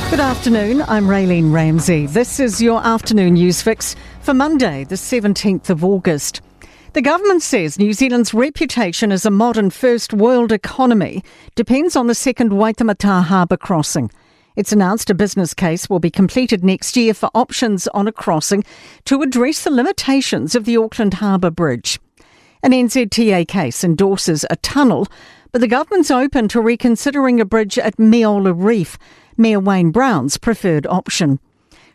Good afternoon, I'm Raylene Ramsey. This is your afternoon news fix for Monday, the 17th of August. The government says New Zealand's reputation as a modern first world economy depends on the second Waitemata harbour crossing. It's announced a business case will be completed next year for options on a crossing to address the limitations of the Auckland Harbour Bridge. An NZTA case endorses a tunnel, but the government's open to reconsidering a bridge at Meola Reef, Mayor Wayne Brown's preferred option.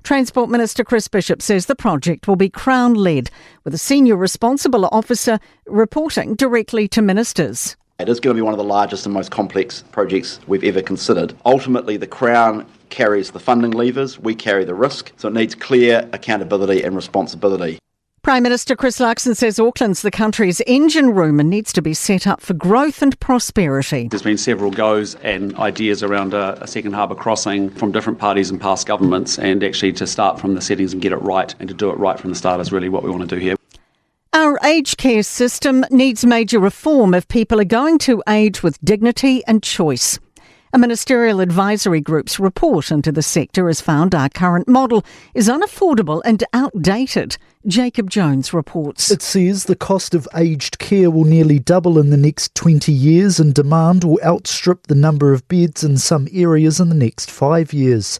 Transport Minister Chris Bishop says the project will be Crown-led, with a senior responsible officer reporting directly to ministers. It is going to be one of the largest and most complex projects we've ever considered. Ultimately, the Crown carries the funding levers, we carry the risk, so it needs clear accountability and responsibility. Prime Minister Chris Luxon says Auckland's the country's engine room and needs to be set up for growth and prosperity. There's been several goes and ideas around a second harbour crossing from different parties and past governments, and actually to start from the settings and get it right and to do it right from the start is really what we want to do here. Our aged care system needs major reform if people are going to age with dignity and choice. A ministerial advisory group's report into the sector has found our current model is unaffordable and outdated. Jacob Jones reports. It says the cost of aged care will nearly double in the next 20 years and demand will outstrip the number of beds in some areas in the next 5 years.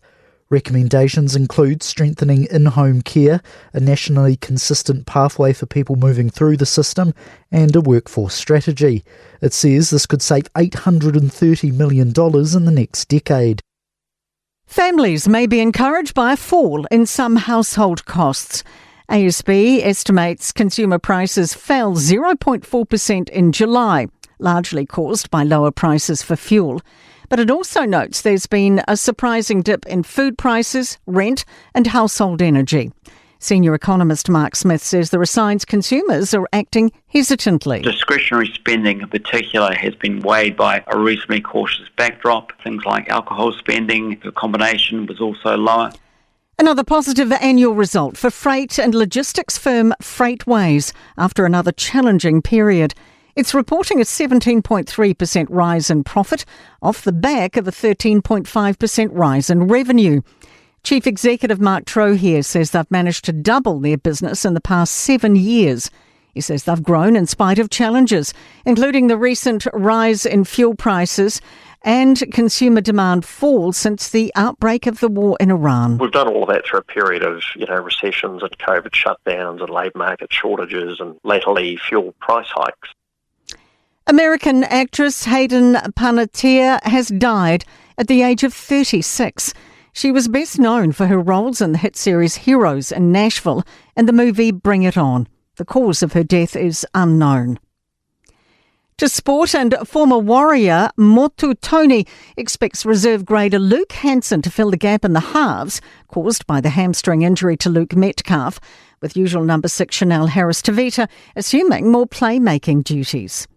Recommendations include strengthening in-home care, a nationally consistent pathway for people moving through the system, and a workforce strategy. It says this could save $830 million in the next decade. Families may be encouraged by a fall in some household costs. ASB estimates consumer prices fell 0.4% in July, largely caused by lower prices for fuel. But it also notes there's been a surprising dip in food prices, rent and household energy. Senior economist Mark Smith says there are signs consumers are acting hesitantly. Discretionary spending in particular has been weighed by a reasonably cautious backdrop. Things like alcohol spending, the combination was also lower. Another positive annual result for freight and logistics firm Freightways after another challenging period. It's reporting a 17.3% rise in profit off the back of a 13.5% rise in revenue. Chief Executive Mark Trohier says they've managed to double their business in the past 7 years. He says they've grown in spite of challenges, including the recent rise in fuel prices and consumer demand fall since the outbreak of the war in Iran. We've done all of that through a period of, recessions and COVID shutdowns and labour market shortages and latterly fuel price hikes. American actress Hayden Panettiere has died at the age of 36. She was best known for her roles in the hit series Heroes in Nashville and the movie Bring It On. The cause of her death is unknown. To sport, and former Warrior Motu Tony expects reserve grader Luke Hansen to fill the gap in the halves caused by the hamstring injury to Luke Metcalf, with usual number 6 Chanel Harris-Tavita assuming more playmaking duties.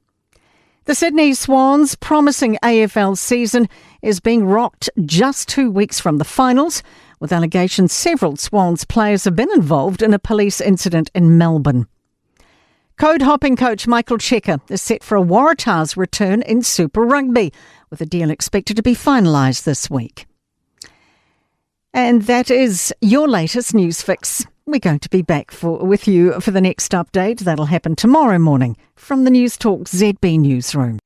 The Sydney Swans' promising AFL season is being rocked just 2 weeks from the finals, with allegations several Swans players have been involved in a police incident in Melbourne. Code-hopping coach Michael Checker is set for a Waratahs return in Super Rugby, with a deal expected to be finalised this week. And that is your latest news fix. We're going to be back with you for the next update. That'll happen tomorrow morning from the Newstalk ZB newsroom.